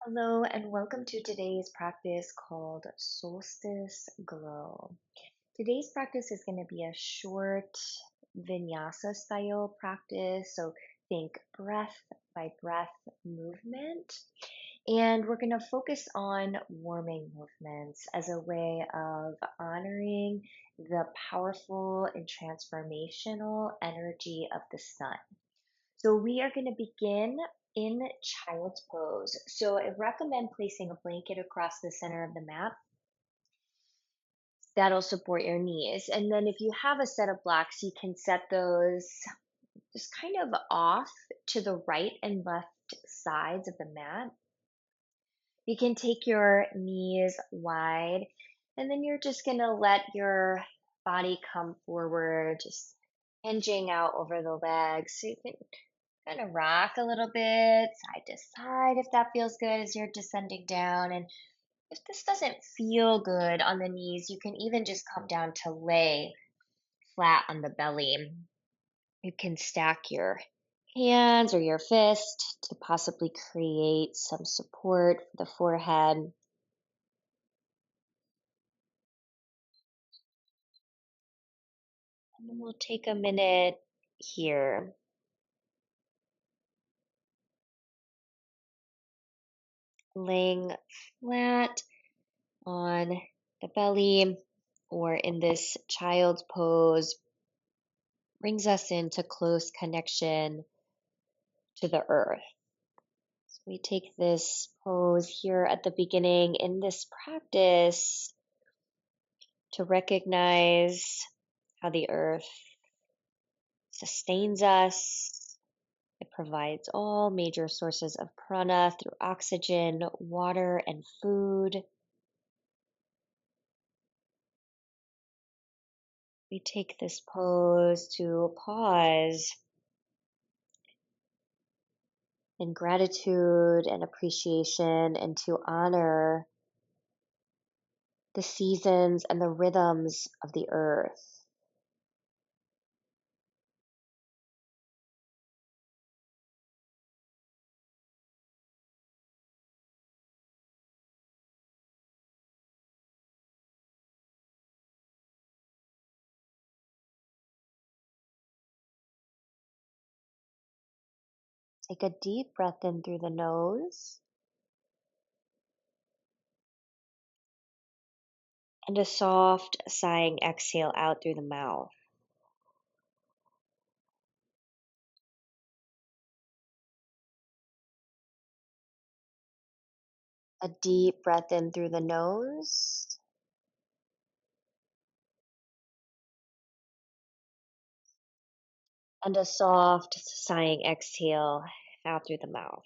Hello and welcome to today's practice called Solstice Glow. Today's practice is going to be a short vinyasa style practice. So think breath by breath movement. And we're going to focus on warming movements as a way of honoring the powerful and transformational energy of the sun. So we are going to begin in child's pose. So I recommend placing a blanket across the center of the mat. That'll support your knees. And then if you have a set of blocks, you can set those just kind of off to the right and left sides of the mat. You can take your knees wide, and then you're just going to let your body come forward, just hinging out over the legs. So you can kind of rock a little bit side to side if that feels good as you're descending down. And if this doesn't feel good on the knees, you can even just come down to lay flat on the belly. You can stack your hands or your fist to possibly create some support for the forehead. And then we'll take a minute here, laying flat on the belly or in this child's pose brings us into close connection to the earth. So we take this pose here at the beginning in this practice to recognize how the earth sustains us. It provides all major sources of prana through oxygen, water, and food. We take this pose to pause in gratitude and appreciation and to honor the seasons and the rhythms of the earth. Take a deep breath in through the nose and a soft sighing exhale out through the mouth. A deep breath in through the nose and a soft sighing exhale out through the mouth.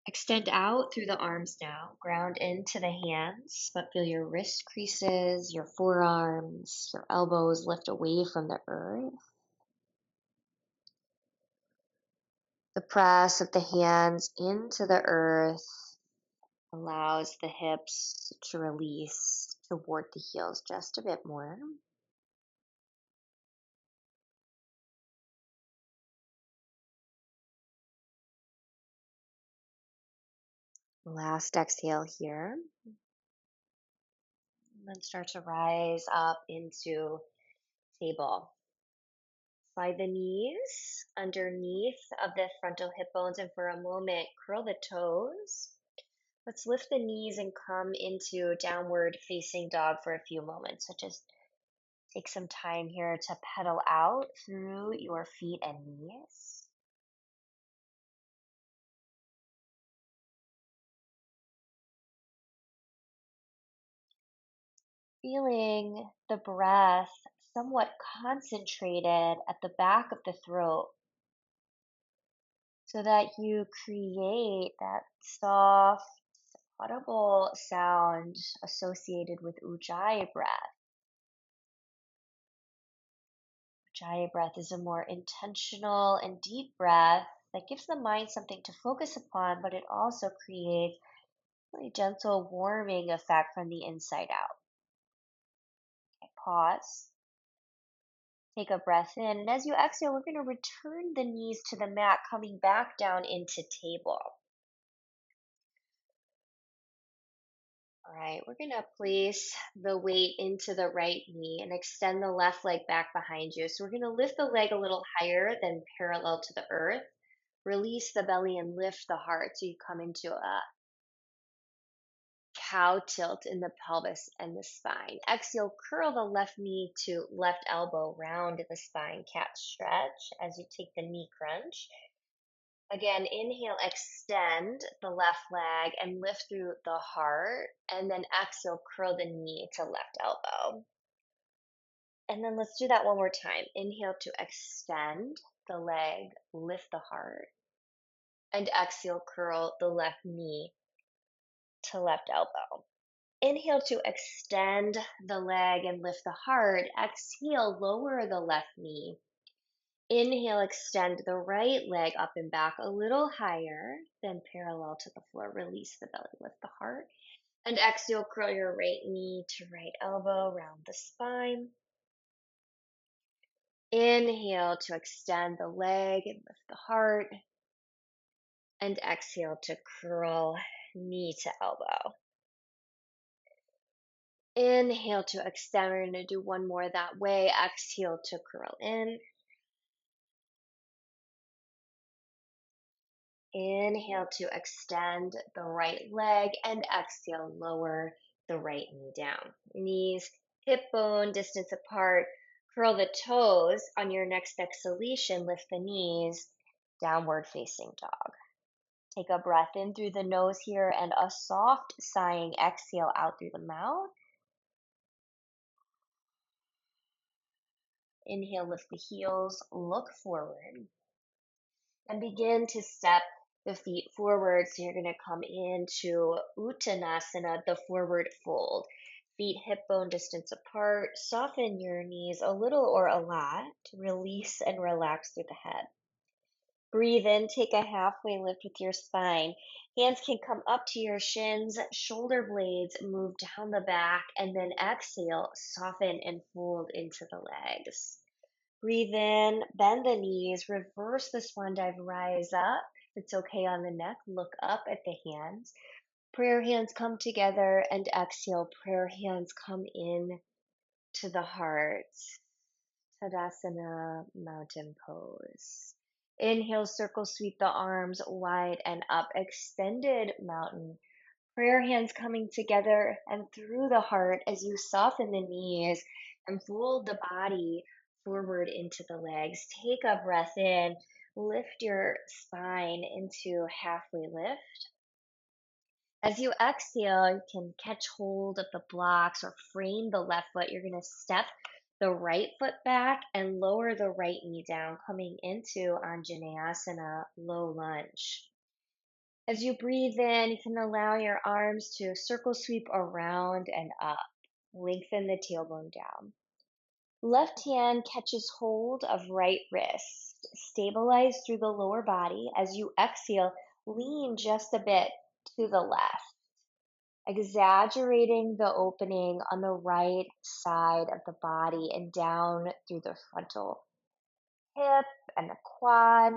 Extend out through the arms now. Ground into the hands, but feel your wrist creases, your forearms, your elbows lift away from the earth. The press of the hands into the earth allows the hips to release toward the heels just a bit more. Last exhale here. And then start to rise up into table. Slide the knees underneath of the frontal hip bones, and for a moment, curl the toes. Let's lift the knees and come into downward facing dog for a few moments. So just take some time here to pedal out through your feet and knees. Feeling the breath somewhat concentrated at the back of the throat so that you create that soft, audible sound associated with Ujjayi breath. Ujjayi breath is a more intentional and deep breath that gives the mind something to focus upon, but it also creates a really gentle warming effect from the inside out. Okay, pause. Take a breath in, and as you exhale, we're going to return the knees to the mat, coming back down into table. All right, we're going to place the weight into the right knee and extend the left leg back behind you. So we're going to lift the leg a little higher than parallel to the earth. Release the belly and lift the heart. So you come into a cow tilt in the pelvis and the spine. Exhale, curl the left knee to left elbow, round the spine, cat stretch as you take the knee crunch. Again, inhale, extend the left leg and lift through the heart. And then exhale, curl the knee to left elbow. And then let's do that one more time. Inhale to extend the leg, lift the heart. And exhale, curl the left knee to left elbow. Inhale to extend the leg and lift the heart. Exhale, lower the left knee. Inhale, extend the right leg up and back a little higher than parallel to the floor. Release the belly, lift the heart. And exhale, curl your right knee to right elbow, round the spine. Inhale to extend the leg and lift the heart. And exhale to curl knee to elbow. Inhale to extend. We're going to do one more that way. Exhale to curl in. Inhale to extend the right leg and exhale, lower the right knee down. Knees hip bone distance apart. Curl the toes. On your next exhalation, lift the knees, downward facing dog. Take a breath in through the nose here and a soft sighing exhale out through the mouth. Inhale, lift the heels, look forward, and begin to step the feet forward. So you're going to come into Uttanasana, the forward fold. Feet hip bone distance apart. Soften your knees a little or a lot. Release and relax through the head. Breathe in, take a halfway lift with your spine. Hands can come up to your shins, shoulder blades move down the back, and then exhale, soften and fold into the legs. Breathe in, bend the knees, reverse the swan dive, rise up. If it's okay on the neck, look up at the hands. Prayer hands come together and exhale. Prayer hands come in to the heart. Tadasana, mountain pose. Inhale, circle, sweep the arms wide and up. Extended mountain. Prayer hands coming together and through the heart as you soften the knees and fold the body forward into the legs. Take a breath in, lift your spine into halfway lift. As you exhale, you can catch hold of the blocks or frame the left foot. You're going to step the right foot back and lower the right knee down, coming into Anjaneyasana, low lunge. As you breathe in, you can allow your arms to circle sweep around and up. Lengthen the tailbone down. Left hand catches hold of right wrist. Stabilize through the lower body. As you exhale, lean just a bit to the left, exaggerating the opening on the right side of the body and down through the frontal hip and the quad.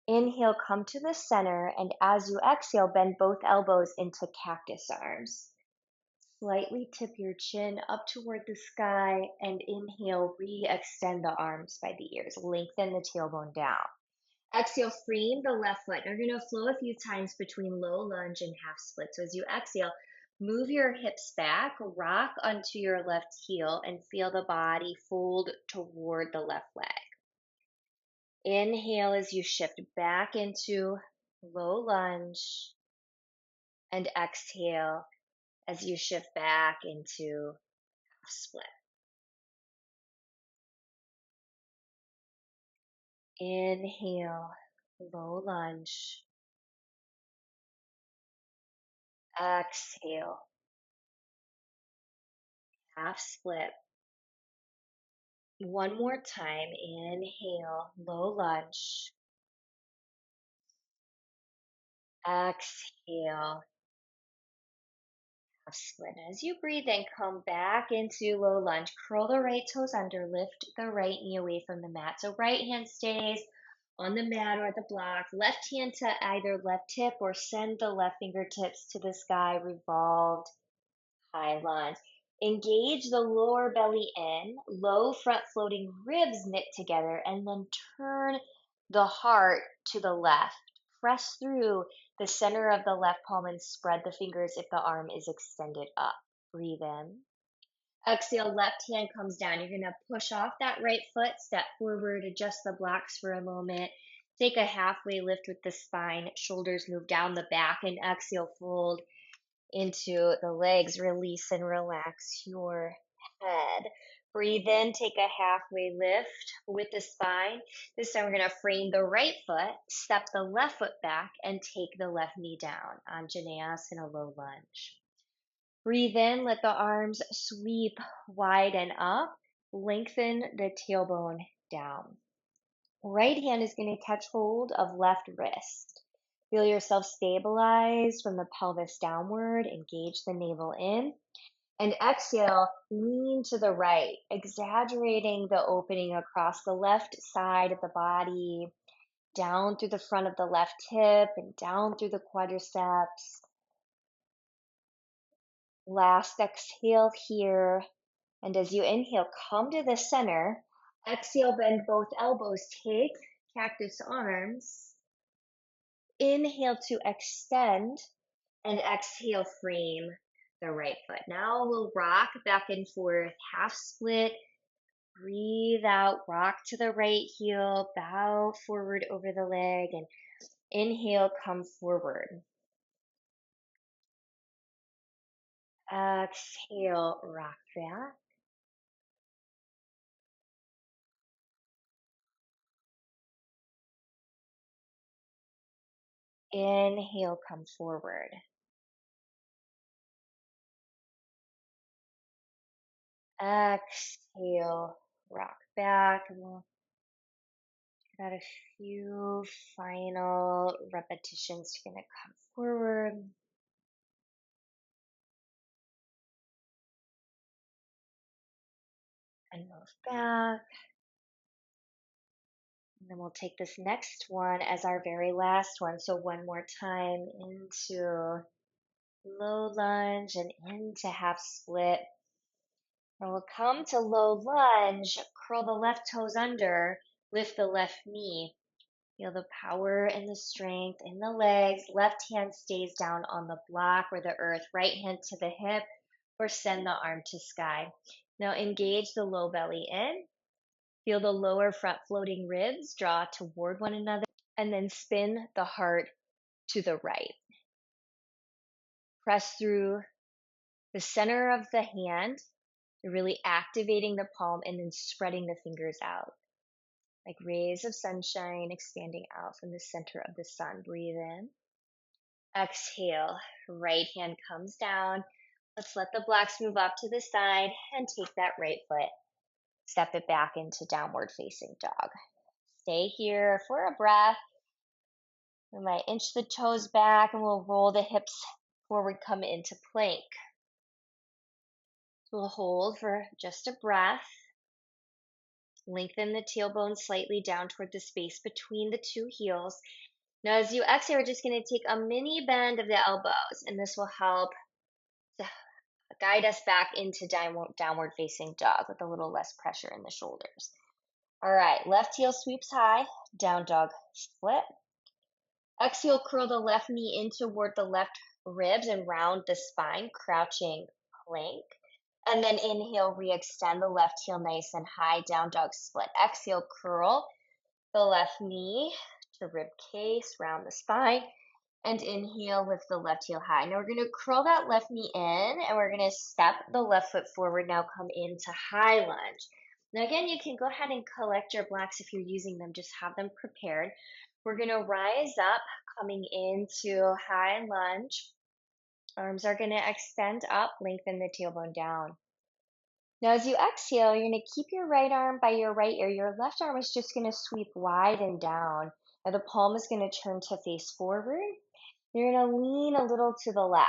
Inhale, come to the center, and as you exhale, bend both elbows into cactus arms. Slightly tip your chin up toward the sky, and inhale, re-extend the arms by the ears. Lengthen the tailbone down. Exhale, frame the left foot. You're going to flow a few times between low lunge and half split. So as you exhale, move your hips back, rock onto your left heel, and feel the body fold toward the left leg. Inhale as you shift back into low lunge, and exhale as you shift back into half split. Inhale, low lunge. Exhale, half split. One more time. Inhale, low lunge. Exhale, Split. As you breathe in, come back into low lunge. Curl the right toes under, lift the right knee away from the mat. So right hand stays on the mat or the block. Left hand to either left hip or send the left fingertips to the sky, revolved high lunge. Engage the lower belly in, low front floating ribs knit together, and then turn the heart to the left. Press through the center of the left palm and spread the fingers if the arm is extended up. Breathe in. Exhale, left hand comes down. You're going to push off that right foot, step forward, adjust the blocks for a moment. Take a halfway lift with the spine, shoulders move down the back, and exhale, fold into the legs, release and relax your head. Breathe in, take a halfway lift with the spine. This time we're going to frame the right foot, step the left foot back, and take the left knee down. Anjaneyas in a low lunge. Breathe in, let the arms sweep wide and up. Lengthen the tailbone down. Right hand is going to catch hold of left wrist. Feel yourself stabilize from the pelvis downward. Engage the navel in. And exhale, lean to the right, exaggerating the opening across the left side of the body, down through the front of the left hip and down through the quadriceps. Last exhale here. And as you inhale, come to the center. Exhale, bend both elbows. Take cactus arms. Inhale to extend. And exhale, frame the right foot. Now we'll rock back and forth, half split. Breathe out, rock to the right heel, bow forward over the leg, and inhale, come forward. Exhale, rock back. Inhale, come forward. Exhale, rock back. And we'll got a few final repetitions. You're going to come forward and move back. And then we'll take this next one as our very last one. So one more time into low lunge and into half split. And we'll come to low lunge, curl the left toes under, lift the left knee. Feel the power and the strength in the legs. Left hand stays down on the block or the earth. Right hand to the hip or send the arm to sky. Now engage the low belly in. Feel the lower front floating ribs draw toward one another. And then spin the heart to the right. Press through the center of the hand, really activating the palm and then spreading the fingers out. Like rays of sunshine expanding out from the center of the sun. Breathe in. Exhale, right hand comes down. Let's let the blocks move up to the side and take that right foot. Step it back into downward facing dog. Stay here for a breath. We might inch the toes back and we'll roll the hips forward, come into plank. We'll hold for just a breath. Lengthen the tailbone slightly down toward the space between the two heels. Now, as you exhale, we're just going to take a mini bend of the elbows, and this will help to guide us back into downward facing dog with a little less pressure in the shoulders. All right, left heel sweeps high, down dog split. Exhale, curl the left knee in toward the left ribs and round the spine, crouching plank. And then inhale, re-extend the left heel nice and high, down dog split. Exhale, curl the left knee to rib case, round the spine. And inhale, lift the left heel high. Now we're going to curl that left knee in and we're going to step the left foot forward. Now come into high lunge. Now again, you can go ahead and collect your blocks if you're using them. Just have them prepared. We're going to rise up, coming into high lunge. Arms are going to extend up, lengthen the tailbone down. Now, as you exhale, you're going to keep your right arm by your right ear. Your left arm is just going to sweep wide and down. Now, the palm is going to turn to face forward. You're going to lean a little to the left.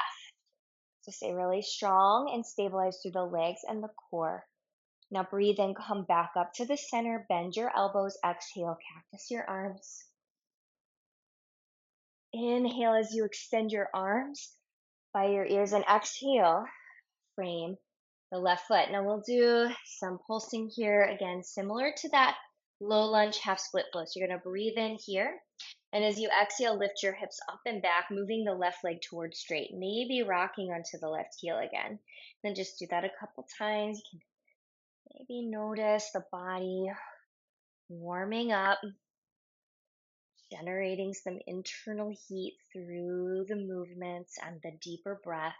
So stay really strong and stabilize through the legs and the core. Now breathe in, come back up to the center, bend your elbows, exhale, cactus your arms. Inhale as you extend your arms by your ears, and exhale, frame the left foot. Now we'll do some pulsing here again, similar to that low lunge half split flow. So you're going to breathe in here. And as you exhale, lift your hips up and back, moving the left leg towards straight, maybe rocking onto the left heel again. Then just do that a couple times. You can maybe notice the body warming up, generating some internal heat through the movements and the deeper breath.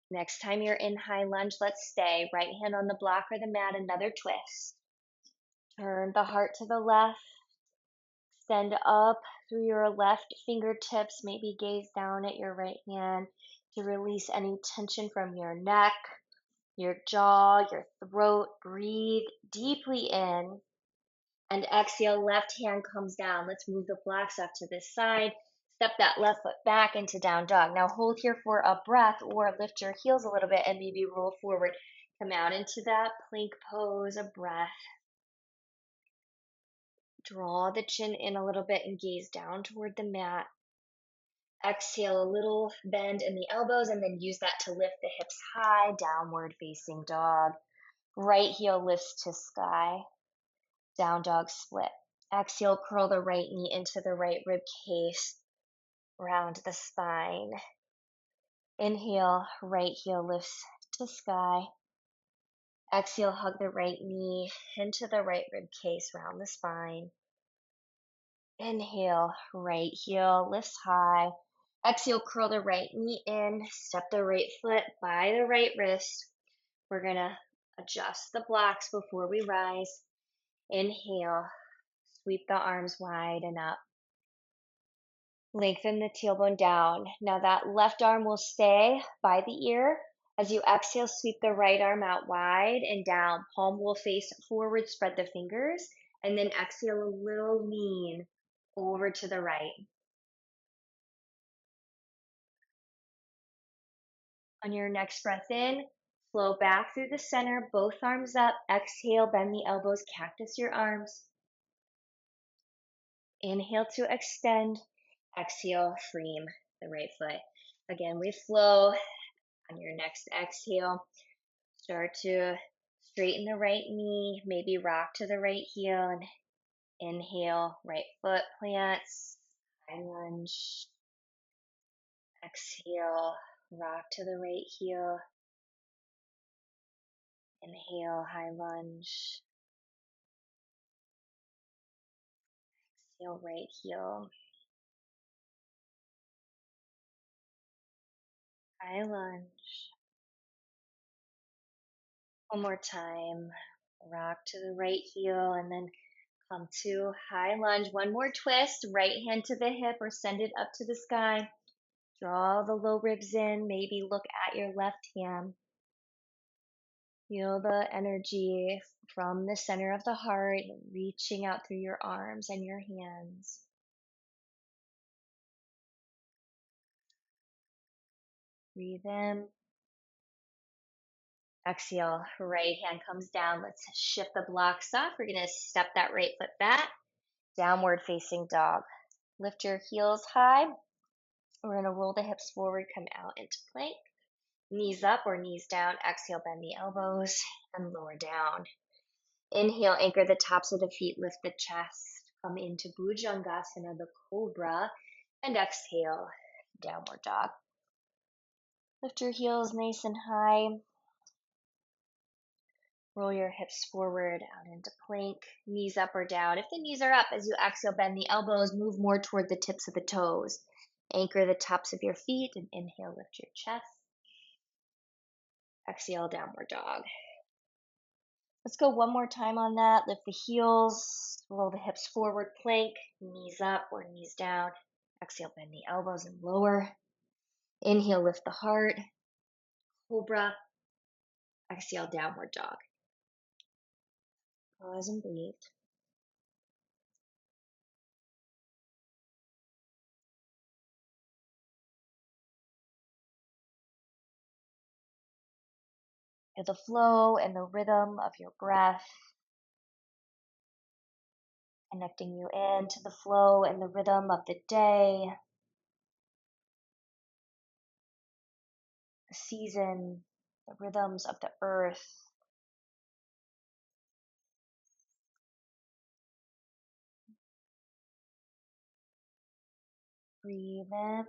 Next time you're in high lunge, let's stay. Right hand on the block or the mat, another twist. Turn the heart to the left. Extend up through your left fingertips. Maybe gaze down at your right hand to release any tension from your neck, your jaw, your throat. Breathe deeply in. And exhale, left hand comes down. Let's move the blocks off to this side. Step that left foot back into down dog. Now hold here for a breath or lift your heels a little bit and maybe roll forward. Come out into that plank pose, a breath. Draw the chin in a little bit and gaze down toward the mat. Exhale, a little bend in the elbows and then use that to lift the hips high, downward facing dog. Right heel lifts to sky. Down dog split. Exhale, curl the right knee into the right rib cage, round the spine. Inhale, right heel lifts to sky. Exhale, hug the right knee into the right rib cage, round the spine. Inhale, right heel lifts high. Exhale, curl the right knee in, step the right foot by the right wrist. We're going to adjust the blocks before we rise. Inhale, sweep the arms wide and up. Lengthen the tailbone down. Now that left arm will stay by the ear. As you exhale, sweep the right arm out wide and down. Palm will face forward, spread the fingers, and then exhale a little lean over to the right. On your next breath in, flow back through the center, both arms up. Exhale, bend the elbows, cactus your arms. Inhale to extend. Exhale, frame the right foot. Again, we flow. On your next exhale, start to straighten the right knee, maybe rock to the right heel, and inhale, right foot plants, high lunge. Exhale, rock to the right heel. Inhale, high lunge. Exhale, right heel. High lunge. One more time. Rock to the right heel and then come to high lunge. One more twist. Right hand to the hip or send it up to the sky. Draw the low ribs in. Maybe look at your left hand. Feel the energy from the center of the heart reaching out through your arms and your hands. Breathe in. Exhale, right hand comes down. Let's shift the blocks off. We're going to step that right foot back. Downward facing dog. Lift your heels high. We're going to roll the hips forward, come out into plank. Knees up or knees down. Exhale, bend the elbows and lower down. Inhale, anchor the tops of the feet, lift the chest. Come into Bhujangasana, the cobra. And exhale, downward dog. Lift your heels nice and high. Roll your hips forward out into plank, knees up or down. If the knees are up, as you exhale, bend the elbows, move more toward the tips of the toes. Anchor the tops of your feet and inhale, lift your chest. Exhale, downward dog. Let's go one more time on that. Lift the heels, roll the hips forward, plank, knees up or knees down. Exhale, bend the elbows and lower. Inhale, lift the heart, cobra. Exhale, downward dog. Pause and breathe. Feel the flow and the rhythm of your breath, connecting you into the flow and the rhythm of the day, the season, the rhythms of the earth. Breathe in.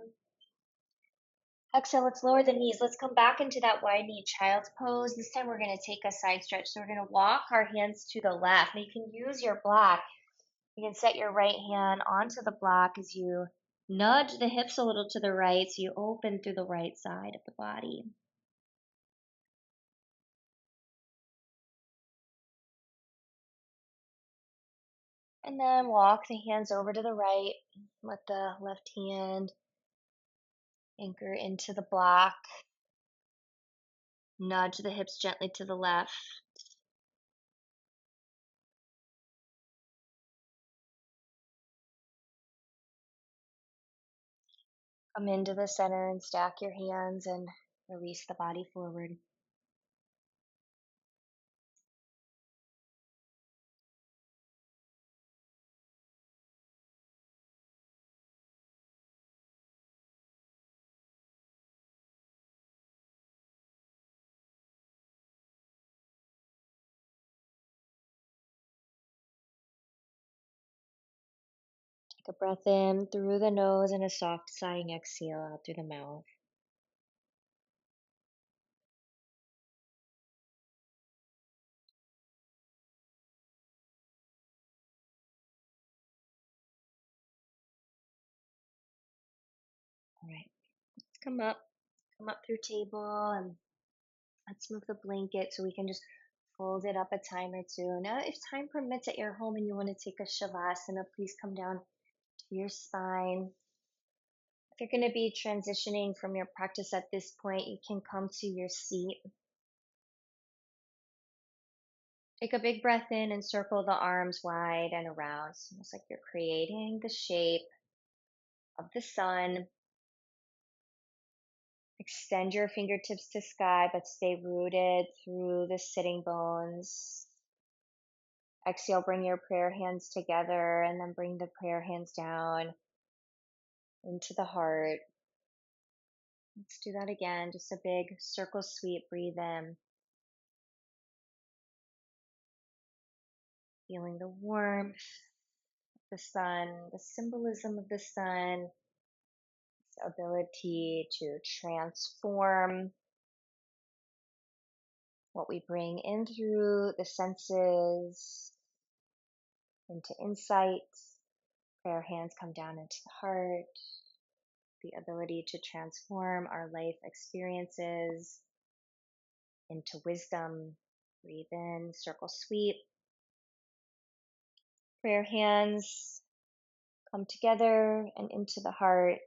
Exhale, let's lower the knees. Let's come back into that wide knee child's pose. This time we're going to take a side stretch. So we're going to walk our hands to the left. Now you can use your block. You can set your right hand onto the block as you nudge the hips a little to the right so you open through the right side of the body. And then walk the hands over to the right. Let the left hand anchor into the block. Nudge the hips gently to the left. Come into the center and stack your hands and release the body forward. Take a breath in through the nose and a soft sighing exhale out through the mouth. All right, let's come up through table, and let's move the blanket so we can just fold it up a time or two. Now, if time permits at your home and you want to take a shavasana, please come down to your spine. If you're going to be transitioning from your practice at this point, you can come to your seat. Take a big breath in and circle the arms wide and around. It's almost like you're creating the shape of the sun. Extend your fingertips to sky, but stay rooted through the sitting bones. Exhale, bring your prayer hands together and then bring the prayer hands down into the heart. Let's do that again. Just a big circle sweep. Breathe in. Feeling the warmth of the sun, the symbolism of the sun, its ability to transform what we bring in through the senses into insight. Prayer hands come down into the heart, the ability to transform our life experiences into wisdom. Breathe in, circle sweep. Prayer hands come together and into the heart.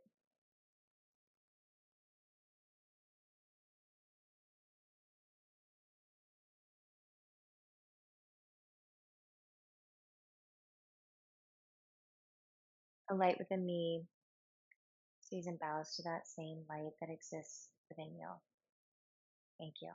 A light within me sees and bows to that same light that exists within you. Thank you.